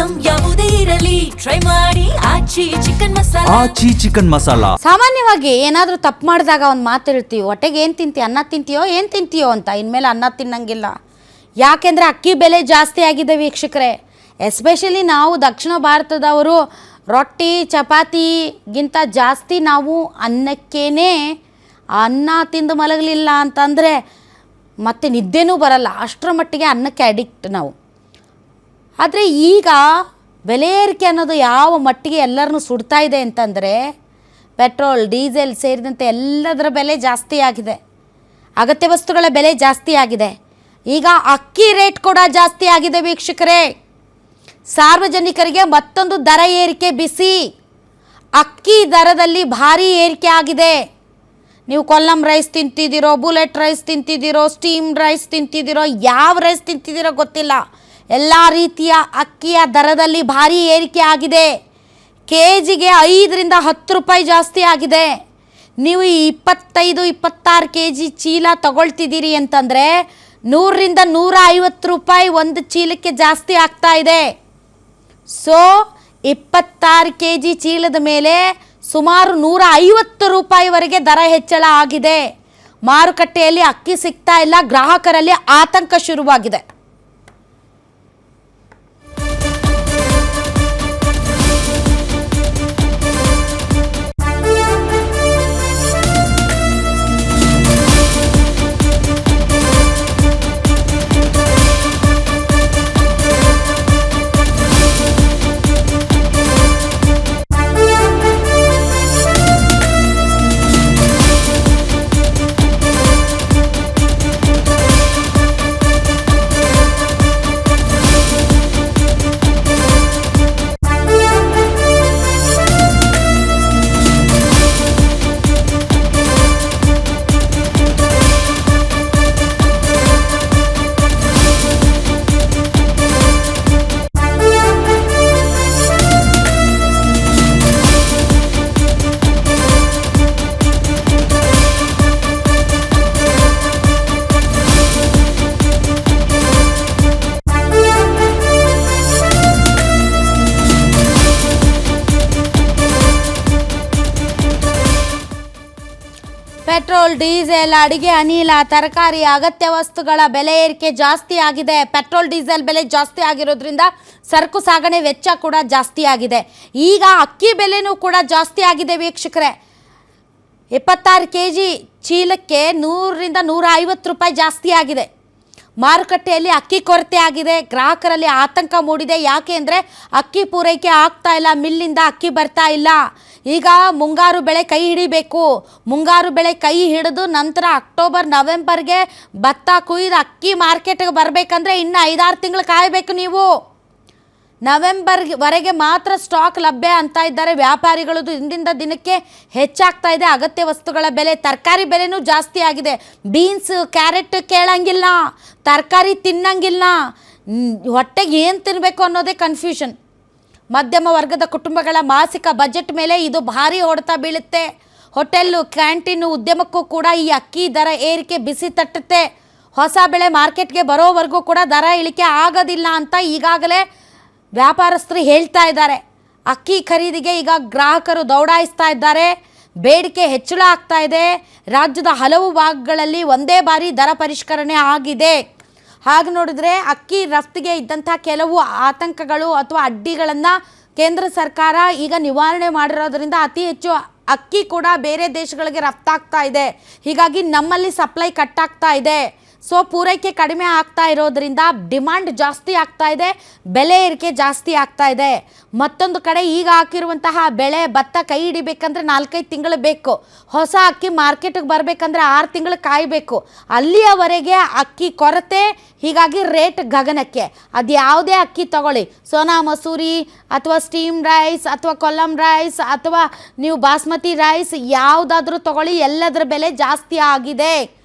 Item ಯಾವುದೇ ಇರಲಿ try ಮಾಡಿ ಆಚಿ ಚಿಕನ್ ಮಸಾಲಾ. ಸಾಮಾನ್ಯವಾಗಿ ಏನಾದರೂ ತಪ್ಪು ಮಾಡಿದಾಗ ಒಂದು ಮಾತು ಹೇಳ್ತೀವಿ, ಹೊಟ್ಟೆಗೆ ಏನು ತಿಂತೀಯ, ಅನ್ನ ತಿಂತೀಯೋ ಅಂತ. ಇನ್ಮೇಲೆ ಅನ್ನ ತಿನ್ನಂಗಿಲ್ಲ. ಯಾಕೆಂದರೆ ಅಕ್ಕಿ ಬೆಲೆ ಜಾಸ್ತಿ ಆಗಿದೆ ವೀಕ್ಷಕರೇ. ಎಸ್ಪೆಷಲಿ ನಾವು ದಕ್ಷಿಣ ಭಾರತದವರು ರೊಟ್ಟಿ ಚಪಾತಿಗಿಂತ ಜಾಸ್ತಿ ನಾವು ಅನ್ನಕ್ಕೇನೆ ಅನ್ನ ತಿಂದು ಮಲಗಲಿಲ್ಲ ಅಂತಂದರೆ ಮತ್ತೆ ನಿದ್ದೆನೂ ಬರಲ್ಲ, ಅಷ್ಟರ ಮಟ್ಟಿಗೆ ಅನ್ನಕ್ಕೆ ಅಡಿಕ್ಟ್ ನಾವು. ಆದರೆ ಈಗ ಬೆಲೆ ಏರಿಕೆ ಅನ್ನೋದು ಯಾವ ಮಟ್ಟಿಗೆ ಎಲ್ಲರನ್ನೂ ಸುಡ್ತಾ ಇದೆ ಅಂತಂದರೆ ಪೆಟ್ರೋಲ್ ಡೀಸೆಲ್ ಸೇರಿದಂತೆ ಎಲ್ಲದರ ಬೆಲೆ ಜಾಸ್ತಿ ಆಗಿದೆ, ಅಗತ್ಯ ವಸ್ತುಗಳ ಬೆಲೆ ಜಾಸ್ತಿ ಆಗಿದೆ. ಈಗ ಅಕ್ಕಿ ರೇಟ್ ಕೂಡ ಜಾಸ್ತಿ ಆಗಿದೆ ವೀಕ್ಷಕರೇ. ಸಾರ್ವಜನಿಕರಿಗೆ ಮತ್ತೊಂದು ದರ ಏರಿಕೆ ಬಿಸಿ. ಅಕ್ಕಿ ದರದಲ್ಲಿ ಭಾರಿ ಏರಿಕೆ ಆಗಿದೆ. ನೀವು ಕೊಲ್ಲಂ ರೈಸ್ ತಿಂತಿದ್ದೀರೋ, ಬುಲೆಟ್ ರೈಸ್ ತಿಂತಿದ್ದೀರೋ, ಸ್ಟೀಮ್ ರೈಸ್ ತಿಂತಿದ್ದೀರೋ, ಯಾವ ರೈಸ್ ತಿಂತಿದ್ದೀರೋ ಗೊತ್ತಿಲ್ಲ, ಎಲ್ಲ ರೀತಿಯ ಅಕ್ಕಿಯ ದರದಲ್ಲಿ ಭಾರಿ ಏರಿಕೆ ಆಗಿದೆ. ಕೆ ಜಿಗೆ 5ರಿಂದ 10 ರೂಪಾಯಿ ಜಾಸ್ತಿ ಆಗಿದೆ. ನೀವು 25-26 kg ಚೀಲ ತಗೊಳ್ತಿದ್ದೀರಿ ಅಂತಂದರೆ 100ರಿಂದ 150 ರೂಪಾಯಿ ಒಂದು ಚೀಲಕ್ಕೆ ಜಾಸ್ತಿ ಆಗ್ತಾ ಇದೆ. ಸೊ 26 kg ಚೀಲದ ಮೇಲೆ ಸುಮಾರು 150 ರೂಪಾಯಿವರೆಗೆ ದರ ಹೆಚ್ಚಳ ಆಗಿದೆ. ಮಾರುಕಟ್ಟೆಯಲ್ಲಿ ಅಕ್ಕಿ ಸಿಗ್ತಾ ಇಲ್ಲ, ಗ್ರಾಹಕರಲ್ಲಿ ಆತಂಕ ಶುರುವಾಗಿದೆ. ಪೆಟ್ರೋಲ್ ಡೀಸೆಲ್ ಅಡಿಗೆ ಅನಿಲ ತರಕಾರಿ ಅಗತ್ಯ ವಸ್ತುಗಳ ಬೆಲೆ ಏರಿಕೆ ಜಾಸ್ತಿ ಆಗಿದೆ. ಪೆಟ್ರೋಲ್ ಡೀಸೆಲ್ ಬೆಲೆ ಜಾಸ್ತಿ ಆಗಿರೋದ್ರಿಂದ ಸರಕು ಸಾಗಣೆ ವೆಚ್ಚ ಕೂಡ ಜಾಸ್ತಿ ಆಗಿದೆ. ಈಗ ಅಕ್ಕಿ ಬೆಲೆನೂ ಕೂಡ ಜಾಸ್ತಿ ಆಗಿದೆ ವೀಕ್ಷಕರೇ. 26 kg ಚೀಲಕ್ಕೆ 100ರಿಂದ 150 ರೂಪಾಯಿ ಜಾಸ್ತಿ ಆಗಿದೆ. ಮಾರುಕಟ್ಟೆಯಲ್ಲಿ ಅಕ್ಕಿ ಕೊರತೆ ಆಗಿದೆ, ಗ್ರಾಹಕರಲ್ಲಿ ಆತಂಕ ಮೂಡಿದೆ. ಯಾಕೆ ಅಂದರೆ ಅಕ್ಕಿ ಪೂರೈಕೆ ಆಗ್ತಾ ಇಲ್ಲ, ಮಿಲ್ಲಿಂದ ಅಕ್ಕಿ ಬರ್ತಾ ಇಲ್ಲ. ಈಗ ಮುಂಗಾರು ಬೆಳೆ ಕೈ ಹಿಡಿಬೇಕು. ಮುಂಗಾರು ಬೆಳೆ ಕೈ ಹಿಡಿದು ನಂತರ ಅಕ್ಟೋಬರ್ ನವೆಂಬರ್ಗೆ ಭತ್ತ ಕುಯ್ದು ಅಕ್ಕಿ ಮಾರ್ಕೆಟ್ಗೆ ಬರಬೇಕಂದ್ರೆ ಇನ್ನು 5-6 ತಿಂಗಳು ಕಾಯಬೇಕು ನೀವು. ನವೆಂಬರ್ವರೆಗೆ ಮಾತ್ರ ಸ್ಟಾಕ್ ಲಭ್ಯ ಅಂತ ಇದ್ದಾರೆ ವ್ಯಾಪಾರಿಗಳು. ದಿನದಿಂದ ದಿನಕ್ಕೆ ಹೆಚ್ಚಾಗ್ತಾ ಇದೆ ಅಗತ್ಯ ವಸ್ತುಗಳ ಬೆಲೆ. ತರಕಾರಿ ಬೆಲೆನೂ ಜಾಸ್ತಿ ಆಗಿದೆ. ಬೀನ್ಸ್ ಕ್ಯಾರೆಟ್ ಕೇಳಂಗಿಲ್ಲ, ತರಕಾರಿ ತಿನ್ನಂಗಿಲ್ಲ, ಹೊಟ್ಟೆಗೆ ಏನು ತಿನ್ನಬೇಕು ಅನ್ನೋದೇ ಕನ್ಫ್ಯೂಷನ್. ಮಧ್ಯಮ ವರ್ಗದ ಕುಟುಂಬಗಳ ಮಾಸಿಕ ಬಜೆಟ್ ಮೇಲೆ ಇದು ಭಾರಿ ಹೊಡೆತ ಬೀಳುತ್ತೆ. ಹೋಟೆಲ್ಲು ಕ್ಯಾಂಟೀನು ಉದ್ಯಮಕ್ಕೂ ಕೂಡ ಈ ಅಕ್ಕಿ ದರ ಏರಿಕೆ ಬಿಸಿ ತಟ್ಟುತ್ತೆ. ಹೊಸ ಬೆಳೆ ಮಾರ್ಕೆಟ್ಗೆ ಬರೋವರೆಗೂ ಕೂಡ ದರ ಇಳಿಕೆ ಆಗೋದಿಲ್ಲ ಅಂತ ಈಗಾಗಲೇ ವ್ಯಾಪಾರಸ್ಥರು ಹೇಳ್ತಾ ಇದ್ದಾರೆ. ಅಕ್ಕಿ ಖರೀದಿಗೆ ಈಗ ಗ್ರಾಹಕರು ದೌಡಾಯಿಸ್ತಾ ಇದ್ದಾರೆ. ಬೇಡಿಕೆ ಹೆಚ್ಚಳ ಆಗ್ತಾ ಇದೆ. ರಾಜ್ಯದ ಹಲವು ಭಾಗಗಳಲ್ಲಿ ಒಂದೇ ಬಾರಿ ದರ ಪರಿಷ್ಕರಣೆ ಆಗಿದೆ. ಹಾಗೆ ನೋಡಿದರೆ ಅಕ್ಕಿ ರಫ್ತಿಗೆ ಇದ್ದಂಥ ಕೆಲವು ಆತಂಕಗಳು ಅಥವಾ ಅಡ್ಡಿಗಳನ್ನು ಕೇಂದ್ರ ಸರ್ಕಾರ ಈಗ ನಿವಾರಣೆ ಮಾಡಿರೋದ್ರಿಂದ ಅತಿ ಹೆಚ್ಚು ಅಕ್ಕಿ ಕೂಡ ಬೇರೆ ದೇಶಗಳಿಗೆ ರಫ್ತಾಗ್ತಾ ಇದೆ. ಹೀಗಾಗಿ ನಮ್ಮಲ್ಲಿ ಸಪ್ಲೈ ಕಟ್ಟಾಗ್ತಾ ಇದೆ. ಸೊ ಪೂರೈಕೆ ಕಡಿಮೆ ಆಗ್ತಾ ಇರೋದ್ರಿಂದ ಡಿಮಾಂಡ್ ಜಾಸ್ತಿ ಆಗ್ತಾ ಇದೆ, ಬೆಲೆ ಏರಿಕೆ ಜಾಸ್ತಿ ಆಗ್ತಾ ಇದೆ. ಮತ್ತೊಂದು ಕಡೆ ಈಗ ಹಾಕಿರುವಂತಹ ಬೆಳೆ ಭತ್ತ ಕೈ ಹಿಡಿಬೇಕಂದ್ರೆ 4-5 ತಿಂಗಳು ಬೇಕು. ಹೊಸ ಅಕ್ಕಿ ಮಾರ್ಕೆಟಿಗೆ ಬರಬೇಕಂದ್ರೆ 6 ತಿಂಗಳು ಕಾಯಬೇಕು. ಅಲ್ಲಿಯವರೆಗೆ ಅಕ್ಕಿ ಕೊರತೆ, ಹೀಗಾಗಿ ರೇಟ್ ಗಗನಕ್ಕೆ. ಅದು ಯಾವುದೇ ಅಕ್ಕಿ ತಗೊಳ್ಳಿ, ಸೋನಾ ಮಸೂರಿ ಅಥವಾ ಸ್ಟೀಮ್ ರೈಸ್ ಅಥವಾ ಕೊಲ್ಲಂ ರೈಸ್ ಅಥವಾ ನೀವು ಬಾಸ್ಮತಿ ರೈಸ್ ಯಾವುದಾದ್ರೂ ತಗೊಳ್ಳಿ, ಎಲ್ಲದರ ಬೆಲೆ ಜಾಸ್ತಿ ಆಗಿದೆ.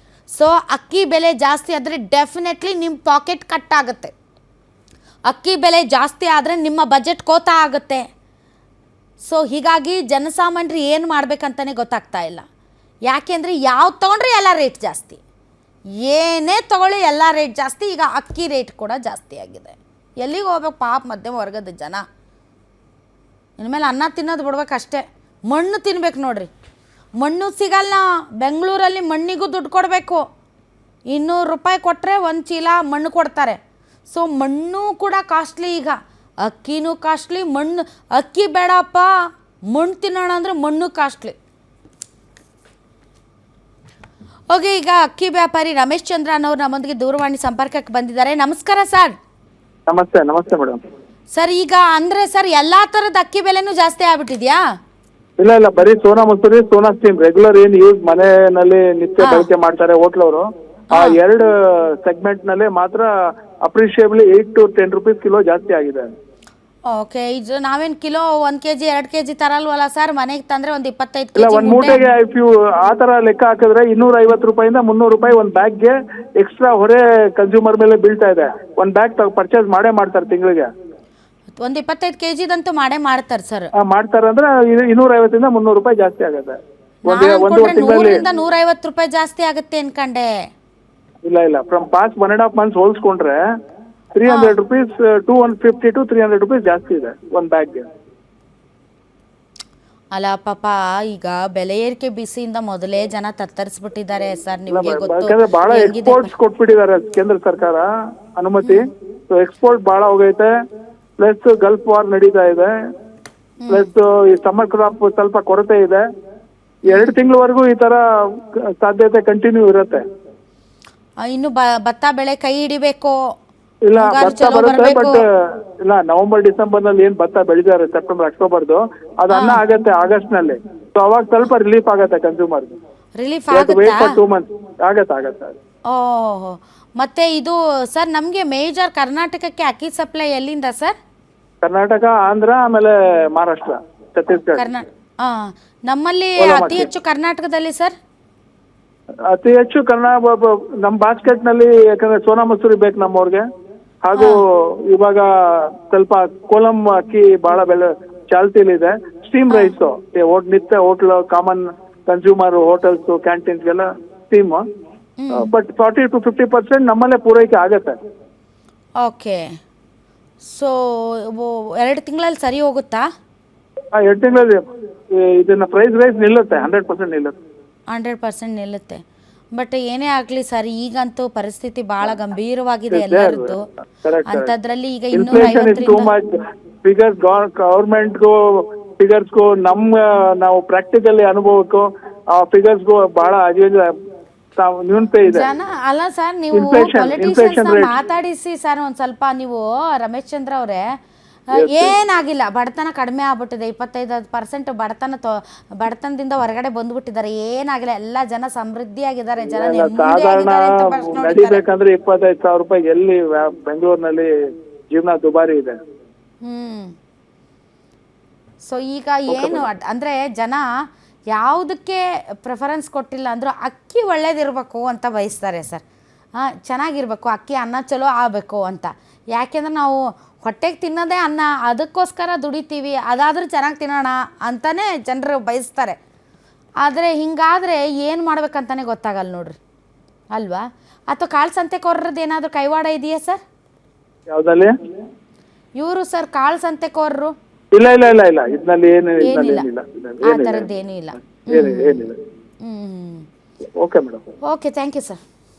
ಸೊ ಅಕ್ಕಿ ಬೆಲೆ ಜಾಸ್ತಿ ಆದರೆ ಡೆಫಿನೆಟ್ಲಿ ನಿಮ್ಮ ಪಾಕೆಟ್ ಕಟ್ ಆಗುತ್ತೆ. ಅಕ್ಕಿ ಬೆಲೆ ಜಾಸ್ತಿ ಆದರೆ ನಿಮ್ಮ ಬಜೆಟ್ ಕೋತ ಆಗುತ್ತೆ. ಸೊ ಹೀಗಾಗಿ ಜನಸಾಮಾನ್ಯರು ಏನು ಮಾಡಬೇಕಂತಲೇ ಗೊತ್ತಾಗ್ತಾ ಇಲ್ಲ. ಯಾಕೆಂದರೆ ಯಾವ್ದು ತೊಗೊಂಡ್ರೆ ಎಲ್ಲ ರೇಟ್ ಜಾಸ್ತಿ, ಏನೇ ತೊಗೊಳ್ಳಿ ಎಲ್ಲ ರೇಟ್ ಜಾಸ್ತಿ. ಈಗ ಅಕ್ಕಿ ರೇಟ್ ಕೂಡ ಜಾಸ್ತಿ ಆಗಿದೆ. ಎಲ್ಲಿಗೆ ಹೋಗ್ಬೇಕು ಪಾಪ ಮಧ್ಯಮ ವರ್ಗದ ಜನ. ಇನ್ಮೇಲೆ ಅನ್ನ ತಿನ್ನೋದು ಬಿಡ್ಬೇಕು ಅಷ್ಟೇ. ಮಣ್ಣು ತಿನ್ಬೇಕು ನೋಡ್ರಿ, ಮಣ್ಣು ಸಿಗಲ್ಲ ಬೆಂಗಳೂರಲ್ಲಿ. ಮಣ್ಣಿಗೂ ದುಡ್ಡು ಕೊಡಬೇಕು. 200 ರೂಪಾಯಿ ಕೊಟ್ಟರೆ ಒಂದು ಚೀಲ ಮಣ್ಣು ಕೊಡ್ತಾರೆ. ಸೊ ಮಣ್ಣು ಕೂಡ ಕಾಸ್ಟ್ಲಿ. ಈಗ ಅಕ್ಕಿನೂ ಕಾಸ್ಟ್ಲಿ, ಮಣ್ಣು. ಅಕ್ಕಿ ಬೇಡಪ್ಪ, ಮಣ್ಣು ತಿನ್ನೋಣ ಅಂದರೆ ಮಣ್ಣು ಕಾಸ್ಟ್ಲಿ. ಓಕೆ, ಈಗ ಅಕ್ಕಿ ವ್ಯಾಪಾರಿ ರಮೇಶ್ ಚಂದ್ರ ಅನ್ನೋರು ನಮ್ಮೊಂದಿಗೆ ದೂರವಾಣಿ ಸಂಪರ್ಕಕ್ಕೆ ಬಂದಿದ್ದಾರೆ. ನಮಸ್ಕಾರ ಸರ್. ನಮಸ್ತೆ ನಮಸ್ತೆ ಮೇಡಮ್. ಸರ್, ಈಗ ಅಂದರೆ ಸರ್ ಎಲ್ಲ ಥರದ ಅಕ್ಕಿ ಬೆಲೆನೂ ಜಾಸ್ತಿ ಆಗ್ಬಿಟ್ಟಿದ್ಯಾ? ಇಲ್ಲ ಇಲ್ಲ, ಬರೀ ಸೋನಾ ಮಸೂರಿ, ಸೋನಾ ಸ್ಟೀಮ್ ರೆಗ್ಯುಲರ್ ಏನ್ ಯೂಸ್ ಮನೆಯಲ್ಲಿ ನಿತ್ಯ ಬಳಕೆ ಮಾಡ್ತಾರೆ ಹೋಟ್ಲವರು, ಆ 2 ಸೆಗ್ಮೆಂಟ್ ನಲ್ಲಿ ಮಾತ್ರ ಅಪ್ರಿಷಿಯೇಬ್ಲಿ 8 to 10 ರೂಪೀಸ್ ಕಿಲೋ ಜಾಸ್ತಿ ಆಗಿದೆ. ಓಕೆ, ಇದು ನಾವೇನು ಕಿಲೋ 1 kg 2 kg ತರಲ್ವಲ್ಲ ಸರ್? ಮನೆಗೆ ತಂದ್ರೆ ಒಂದು 25 ಇಲ್ಲ, kg ಒಂದ್ ಮೂಟೆಗೆ ಇಫ್ ಯು ಆ ತರ ಲೆಕ್ಕ ಹಾಕಿದ್ರೆ 250 ರೂಪಾಯಿಂದ 300 ರೂಪಾಯಿ ಒಂದ್ ಬ್ಯಾಗ್ಗೆ ಎಕ್ಸ್ಟ್ರಾ ಹೊರೆ ಕನ್ಸ್ಯೂಮರ್ ಮೇಲೆ ಬೀಳ್ತಾ ಇದೆ. ಒಂದ್ ಬ್ಯಾಗ್ ಪರ್ಚೇಸ್ ಮಾಡೇ ಮಾಡ್ತಾರೆ ತಿಂಗಳಿಗೆ. ಒಂದು 25 kgದಂತೂ ಮಾಡೇ ಮಾಡ್ತಾರೆ ಸರ್. ಮಾಡ್ತಾರೆ ಅಂದ್ರೆ 250 ಇಂದ 300 ರೂಪಾಯಿ ಜಾಸ್ತಿ ಆಗುತ್ತೆ. ನಾನು ಅನ್ಕೊಂಡ್ರೆ 100 ರಿಂದ 150 ರೂಪಾಯಿ ಜಾಸ್ತಿ ಆಗುತ್ತೆ ಅನ್ಕಂಡೆ. ಇಲ್ಲ ಇಲ್ಲ, ಫ್ರಮ್ ಪಾಸ್ಟ್ 1.5 months ಹೋಲಿಸ್ಕೊಂಡ್ರೆ 300 ರೂಪೀಸ್, 250 to 300 ರೂಪೀಸ್ ಜಾಸ್ತಿ ಇದೆ ಒಂದ್ ಬ್ಯಾಗ್ಗೆ. ಅಲ್ಲ ಪಾಪ, ಈಗ ಬೆಲೆ ಏರಿಕೆ ಬಿಸಿಯಿಂದ ಮೊದಲೇ ಜನ ತತ್ತರಿಸ್ಬಿಟ್ಟಿದ್ದಾರೆ ಸರ್. ನಿಮಗೆ ಯಾಕಂದ್ರೆ ಬಹಳ ಎಕ್ಸ್ಪೋರ್ಟ್ಸ್ ಕೊಟ್ಬಿಟ್ಟಿದ್ದಾರೆ ಕೇಂದ್ರ ಸರ್ಕಾರ ಅನುಮತಿ. ಸೊ ಎಕ್ಸ್ಪೋರ್ಟ್ ಬಹಳ ಹೋಗೈತೆ. ಪ್ಲಸ್ ಗಲ್ಫ್ ವಾರ್ ನಡೀತಾ ಇದೆ. ಪ್ಲಸ್ ಈ ಸಮ್ಮರ್ ಕ್ರಾಪ್ ಸ್ವಲ್ಪ ಕೊರತೆ ಇದೆ. 2 ತಿಂಗಳವರೆಗೂ ಈ ತರ ಸಾಧ್ಯತೆ ಕಂಟಿನ್ಯೂ ಇರುತ್ತೆ. ಇನ್ನು ಭತ್ತ ಬೆಳೆ ಕೈ ಹಿಡಿಬೇಕು. ಇಲ್ಲ, ಭತ್ತ ಬರುತ್ತೆ, ಬಟ್ ಇಲ್ಲ, ನವೆಂಬರ್ ಡಿಸೆಂಬರ್ ನಲ್ಲಿ ಏನ್ ಭತ್ತ ಬೆಳಿತಾರೆ ಸೆಪ್ಟೆಂಬರ್ ಅಕ್ಟೋಬರ್ದು, ಅದು ಅನ್ನ ಆಗತ್ತೆ ಆಗಸ್ಟ್ ನಲ್ಲಿ. ಸೊ ಅವಾಗ ಸ್ವಲ್ಪ ರಿಲೀಫ್ ಆಗತ್ತೆ consumer. Relief wait for 2 months ಆಗತ್ತೆ. ಓಹ್, ಮತ್ತೆ ಇದು ಸರ್ ನಮಗೆ ಮೇಜರ್ ಕರ್ನಾಟಕಕ್ಕೆ ಅಕ್ಕಿ ಸಪ್ಲೈ ಎಲ್ಲಿಂದ ಸರ್? ಕರ್ನಾಟಕ, ಆಂಧ್ರ, ಆಮೇಲೆ ಮಹಾರಾಷ್ಟ್ರ, ಛತ್ತೀಸ್ಗಢ. ನಮ್ಮಲ್ಲಿ ಅತಿ ಹೆಚ್ಚು ಕರ್ನಾಟಕದಲ್ಲಿ ಸರ್? ಅತಿ ಹೆಚ್ಚು ನಮ್ಮ ಬಾಸ್ಕೆಟ್ ನಲ್ಲಿ, ಯಾಕಂದ್ರೆ ಸೋನಾ ಮಸೂರಿ ಬೇಕು ನಮ್ಮವ್ರಿಗೆ. ಹಾಗೂ ಇವಾಗ ಸ್ವಲ್ಪ ಕೋಲಂ ಅಕ್ಕಿ ಬಹಳ ಬೆಲೆ ಚಾಲ್ತಿಲಿದೆ. ಸ್ಟೀಮ್ ರೈಸ್ ನಿತ್ಯ ಹೋಟ್ಲ್ ಕಾಮನ್ ಕನ್ಸ್ಯೂಮರ್ ಹೋಟೆಲ್ಸ್ ಕ್ಯಾಂಟೀನ್ಸ್ಗೆಲ್ಲ ಸ್ಟೀಮ್. ಬಟ್ 40 to 50% ನಮ್ಮಲ್ಲೇ ಪೂರೈಕೆ ಆಗತ್ತೆ. ಓಕೆ, ಸೊ 2 ತಿಂಗಳಲ್ಲಿ ಸರಿ ಹೋಗುತ್ತಾ? 2 ತಿಂಗಳಲ್ಲಿ ಇದನ್ನ ಪ್ರೈಸ್ ರೈಸ್ ನಿಲ್ಲುತ್ತೆ, 100% ನಿಲ್ಲುತ್ತೆ. 100% ನಿಲ್ಲುತ್ತೆ. ಬಟ್ ಏನೇ ಆಗಲಿ ಸರ್, ಈಗಂತೂ ಪರಿಸ್ಥಿತಿ ಬಹಳ ಗಂಭೀರವಾಗಿದೆ ಎಲ್ಲರದ್ದು. ಅಂಥದ್ರಲ್ಲಿ ಈಗ 250 ಫಿಗರ್ಸ್ ಗವರ್ಮೆಂಟ್ಗೂ ಫಿಗರ್ಸ್ಗೂ ನಾವು ಪ್ರಾಕ್ಟಿಕಲಿ ಅನುಭವಕ್ಕೂ ಆ ಫಿಗರ್ಸ್ಗೂ ಬಹಳ ನ್ಯೂನತೆ ಇದೆ. ಜನ ಅಲ್ಲ ಸರ್, ನೀವು ಪೊಲಿಟಿಷಿಯನ್ಸ್ ಮಾತಾಡಿಸಿ ಸರ್ ಒಂದ್ ಸ್ವಲ್ಪ. ನೀವು ರಮೇಶ್ ಚಂದ್ರ ಅವರೇ, ಏನಾಗಿಲ್ಲ, ಬಡತನ ಕಡಿಮೆ ಆಗ್ಬಿಟ್ಟಿದೆ. 25% ಬಡತನದಿಂದ ಹೊರಗಡೆ ಬಂದ್ಬಿಟ್ಟಿದ್ದಾರೆ. ಏನಾಗಿಲ್ಲ, ಎಲ್ಲ ಜನ ಸಮೃದ್ಧಿಯಾಗಿದ್ದಾರೆ. ಜನ ನಡಿಬೇಕಂದ್ರೆ 25,000 ರೂಪಾಯಿ ಎಲ್ಲಿ ಬೆಂಗಳೂರಿನಲ್ಲಿ ಜೀವನ ದುಬಾರಿ ಇದೆ. ಸೊ ಈಗ ಏನು ಅಂದ್ರೆ ಜನ ಯಾವುದಕ್ಕೆ ಪ್ರಿಫರೆನ್ಸ್ ಕೊಟ್ಟಿಲ್ಲ ಅಂದರೂ ಅಕ್ಕಿ ಒಳ್ಳೇದಿರಬೇಕು ಅಂತ ಬಯಸ್ತಾರೆ ಸರ್. ಚೆನ್ನಾಗಿರ್ಬೇಕು, ಅಕ್ಕಿ ಅನ್ನ ಚಲೋ ಆಗಬೇಕು ಅಂತ. ಯಾಕೆಂದ್ರೆ ನಾವು ಹೊಟ್ಟೆಗೆ ತಿನ್ನೋದೇ ಅನ್ನ, ಅದಕ್ಕೋಸ್ಕರ ದುಡಿತೀವಿ. ಅದಾದರೂ ಚೆನ್ನಾಗಿ ತಿನ್ನೋಣ ಅಂತಲೇ ಜನರು ಬಯಸ್ತಾರೆ. ಆದರೆ ಹಿಂಗಾದರೆ ಏನು ಮಾಡ್ಬೇಕಂತಲೇ ಗೊತ್ತಾಗಲ್ಲ ನೋಡ್ರಿ, ಅಲ್ವಾ? ಅಥವಾ ಕಾಳು ಸಂತೆಕೋರರದ್ದು ಏನಾದರೂ ಕೈವಾಡ ಇದೆಯಾ ಸರ್? ಯಾವುದಲ್ಲಿ ಇವರು ಸರ್ ಕಾಳು ಸಂತೆಕೋರರು? ಇಲ್ಲ ಇಲ್ಲ ಇಲ್ಲ ಇಲ್ಲ, ಇದರಲ್ಲಿ ಏನಿಲ್ಲ, ಆ ಥರದ್ದೇನೂ ಇಲ್ಲ. Okay madam. Okay, thank you sir.